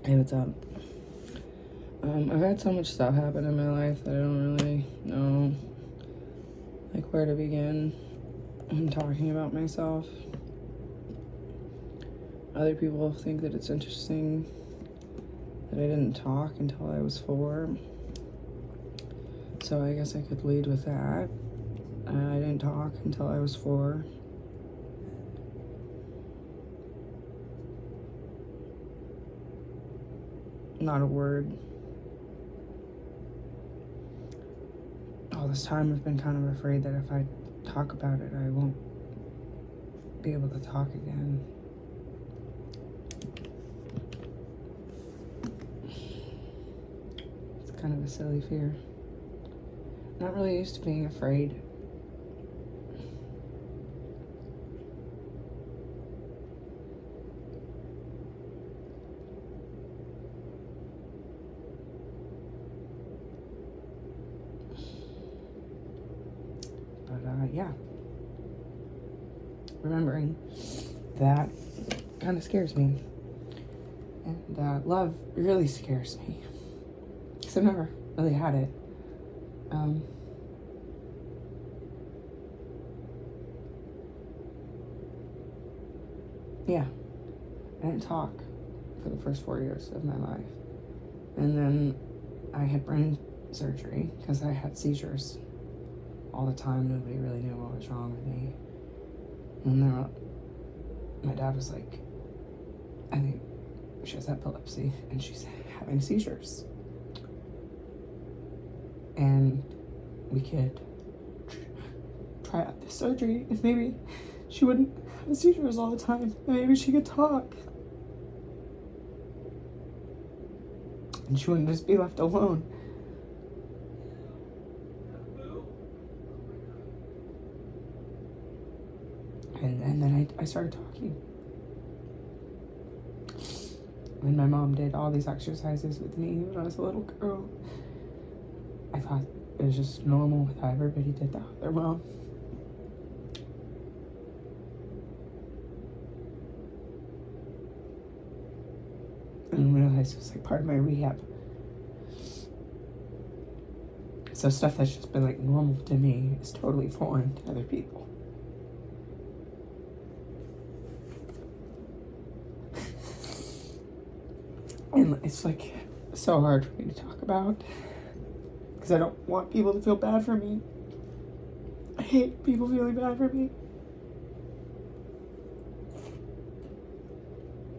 Hey, what's up? I've had so much stuff happen in my life that I don't really know, like, where to begin when talking about myself. Other people think that it's interesting that I didn't talk until I was 4. So I guess I could lead with that. I didn't talk until I was 4. Not a word. All this time I've been kind of afraid that if I talk about it, I won't be able to talk again. It's kind of a silly fear. Not really used to being afraid. But yeah, remembering that kind of scares me. And love really scares me. Because I've never really had it. Yeah, I didn't talk for the first 4 years of my life. And then I had brain surgery because I had seizures all the time. Nobody really knew what was wrong with me. And then my dad was like, I think she has epilepsy and she's having seizures. And we could try out this surgery and maybe she wouldn't have seizures all the time. And maybe she could talk. And she wouldn't just be left alone. And then I started talking. When my mom did all these exercises with me when I was a little girl, I thought it was just normal with how everybody did that with their mom. And I realized it was like part of my rehab. So stuff that's just been like normal to me is totally foreign to other people. And it's like so hard for me to talk about because I don't want people to feel bad for me. I hate people feeling bad for me.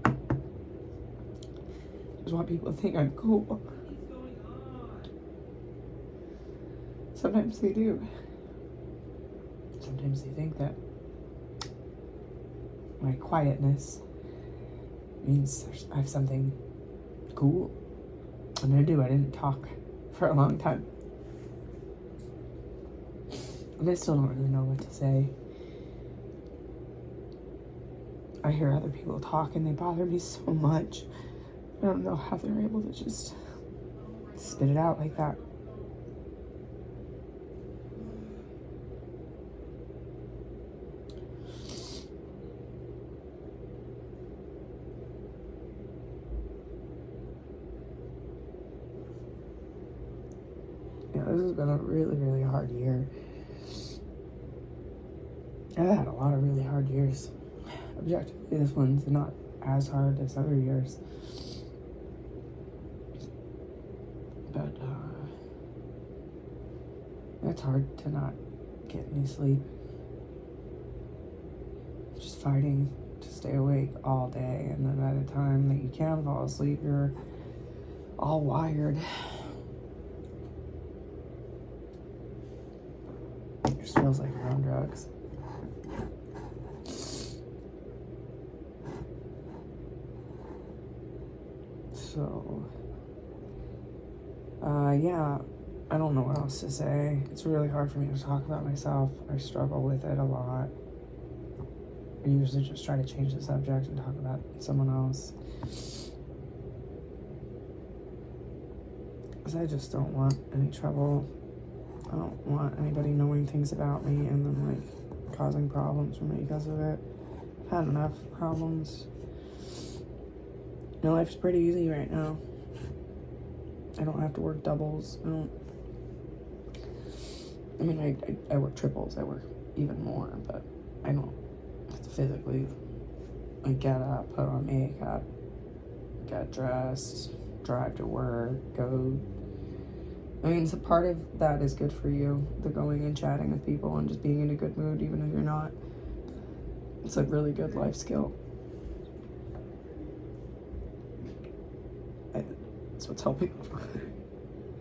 I just want people to think I'm cool. Sometimes they do. Sometimes they think that my quietness means I have something cool. And I do. I didn't talk for a long time. And I still don't really know what to say. I hear other people talk and they bother me so much. I don't know how they're able to just spit it out like that. Yeah, this has been a really, really hard year. I've had a lot of really hard years. Objectively, this one's not as hard as other years. But it's hard to not get any sleep. Just fighting to stay awake all day, and then by the time that you can fall asleep, you're all wired. It just feels like you're on drugs. So, yeah, I don't know what else to say. It's really hard for me to talk about myself. I struggle with it a lot. I usually just try to change the subject and talk about someone else. Because I just don't want any trouble. I don't want anybody knowing things about me and then, like, causing problems for me because of it. I've had enough problems. My life's pretty easy right now. I don't have to work doubles. I work triples. I work even more, but I don't have to physically get up, put on makeup, get dressed, drive to work, go. So part of that is good for you, the going and chatting with people and just being in a good mood, even if you're not. It's a really good life skill. That's what's helping.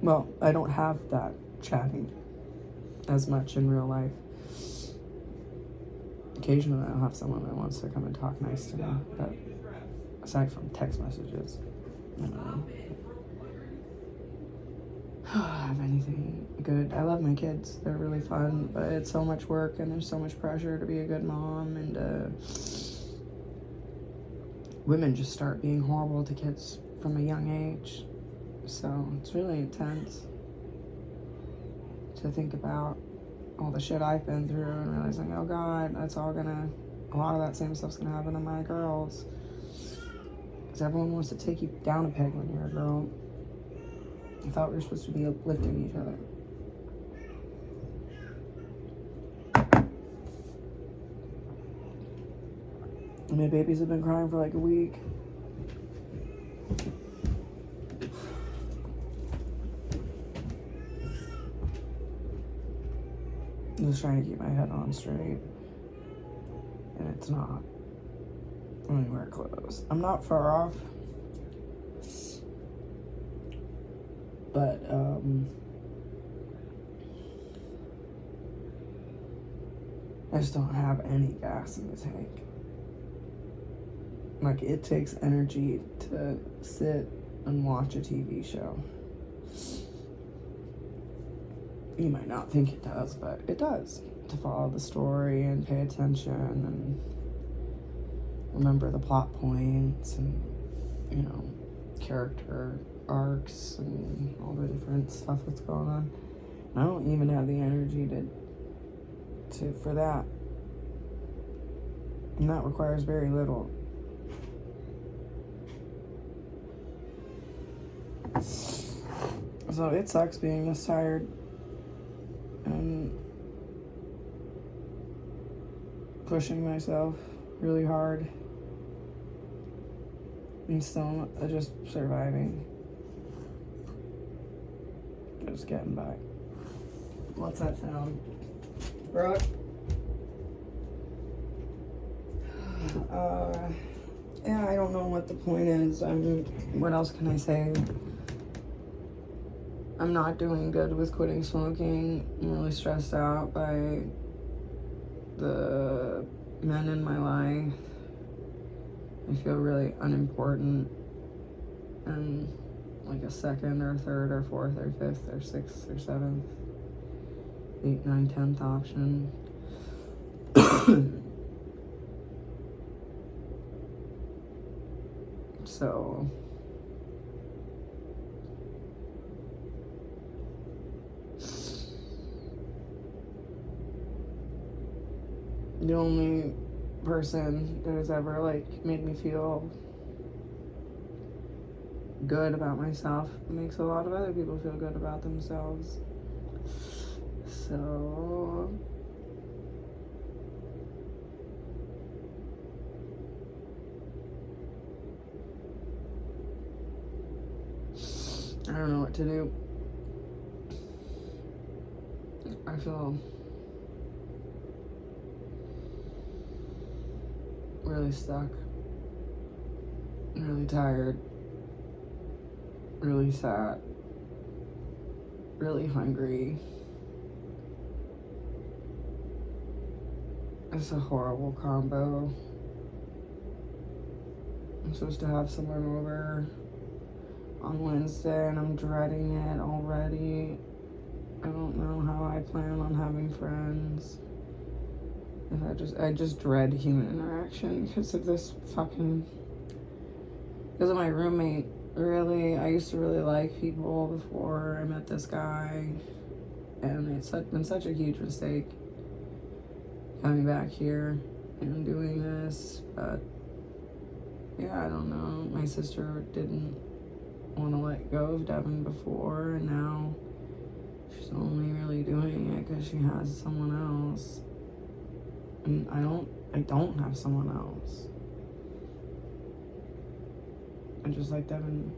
Well, I don't have that chatting as much in real life. Occasionally I'll have someone that wants to come and talk nice to me, but aside from text messages, I don't know. I don't have anything good. I love my kids. They're really fun, but it's so much work and there's so much pressure to be a good mom, and women just start being horrible to kids from a young age. So it's really intense to think about all the shit I've been through and realizing, oh God, a lot of that same stuff's gonna happen to my girls. Because everyone wants to take you down a peg when you're a girl. I thought we were supposed to be uplifting each other. My babies have been crying for like a week. I'm just trying to keep my head on straight. And it's not anywhere close. I'm not far off. But, I just don't have any gas in the tank. Like, it takes energy to sit and watch a TV show. You might not think it does, but it does. To follow the story and pay attention and remember the plot points and, character arcs and all the different stuff that's going on. I don't even have the energy for that. And that requires very little. So it sucks being this tired and pushing myself really hard and still just surviving. Just getting by. What's that sound? Brooke? Yeah, I don't know what the point is. What else can I say? I'm not doing good with quitting smoking. I'm really stressed out by the men in my life. I feel really unimportant and like a second or third or fourth or fifth or sixth or seventh, 8th, 9th, 10th option. So the only person that has ever made me feel good about myself makes a lot of other people feel good about themselves. So I don't know what to do. I feel really stuck, really tired, really sad, really hungry. It's a horrible combo. I'm supposed to have someone over on Wednesday and I'm dreading it already. I don't know how I plan on having friends. I just dread human interaction because of this because of my roommate. Really, I used to really like people before I met this guy, and it's been such a huge mistake coming back here and doing this, but yeah, I don't know. My sister didn't want to let go of Devin before, and now she's only really doing it because she has someone else. And I don't have someone else. I just like Devin.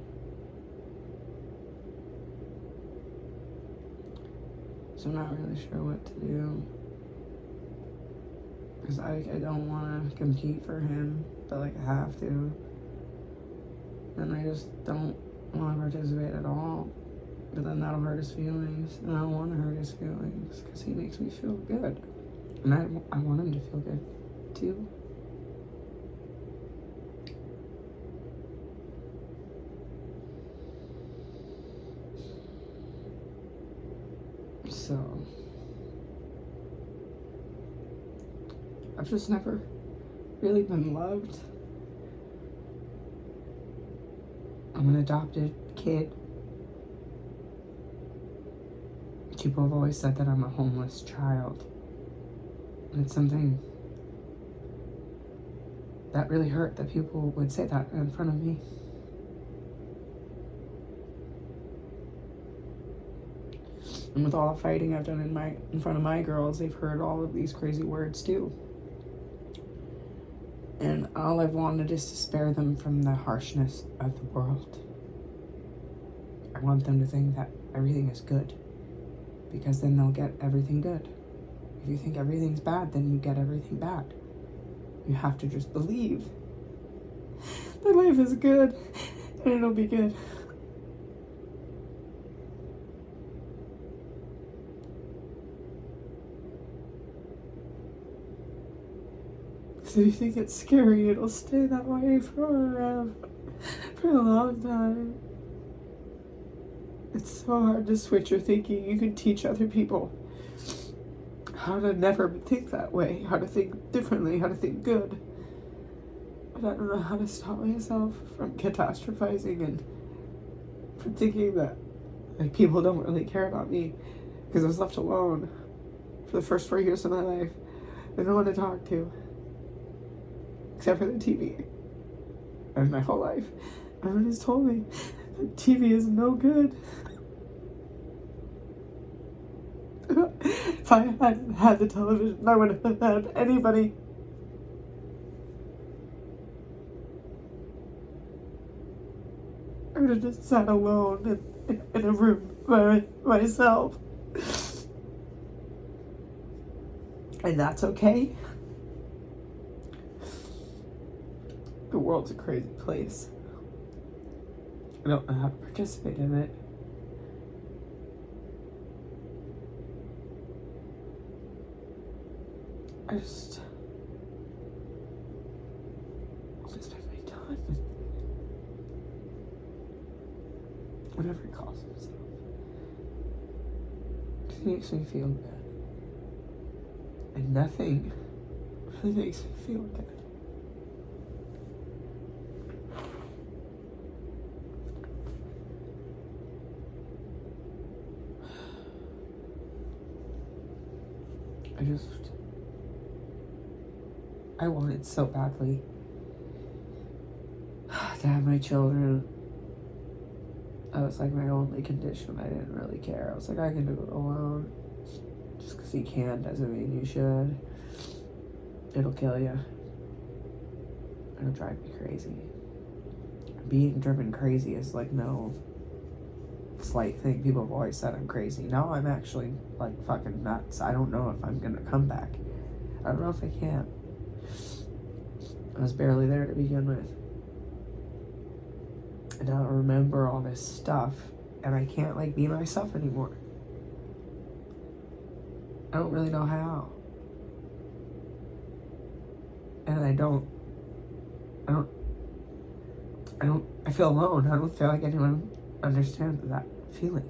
So I'm not really sure what to do. Because I don't want to compete for him, but like I have to. And I just don't want to participate at all. But then that'll hurt his feelings. And I don't want to hurt his feelings because he makes me feel good. And I want him to feel good too. So I've just never really been loved. I'm an adopted kid. People have always said that I'm a homeless child. And it's something that really hurt that people would say that in front of me. And with all the fighting I've done in front of my girls, they've heard all of these crazy words too. And all I've wanted is to spare them from the harshness of the world. I want them to think that everything is good, because then they'll get everything good. If you think everything's bad, then you get everything bad. You have to just believe that life is good and it'll be good. So if you think it's scary, it'll stay that way for a long time. It's so hard to switch your thinking. You can teach other people how to never think that way, how to think differently, how to think good. But I don't know how to stop myself from catastrophizing and from thinking that like people don't really care about me, because I was left alone for the first 4 years of my life with no one to talk to except for the TV. And my whole life, everyone has told me that TV is no good. If I hadn't had the television, I wouldn't have had anybody. I would have just sat alone in a room by myself. And that's okay. The world's a crazy place. I don't know how to participate in it. I just want to spend my time with whatever he calls himself. Because he makes me feel good. And nothing really makes me feel good. I wanted so badly to have my children. That was like my only condition. I didn't really care. I was like, I can do it alone. Just because you can doesn't mean you should. It'll kill you. It'll drive me crazy. Being driven crazy is like no slight thing. People have always said I'm crazy. No, I'm actually like fucking nuts. I don't know if I'm gonna come back. I don't know if I can. I was barely there to begin with. And I don't remember all this stuff, and I can't like be myself anymore. I don't really know how. And I feel alone. I don't feel like anyone understands that feeling.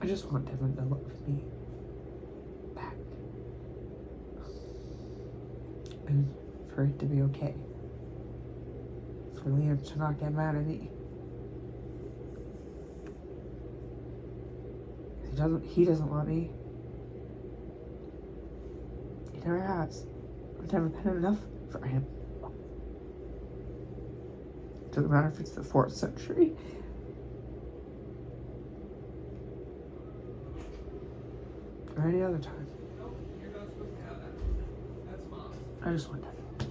I just want Devin to love me back. And for it to be okay. For Liam to not get mad at me. He doesn't love me. He never has. I've never been enough for him. Doesn't matter if it's the 4th century. Or any other time. I just want that.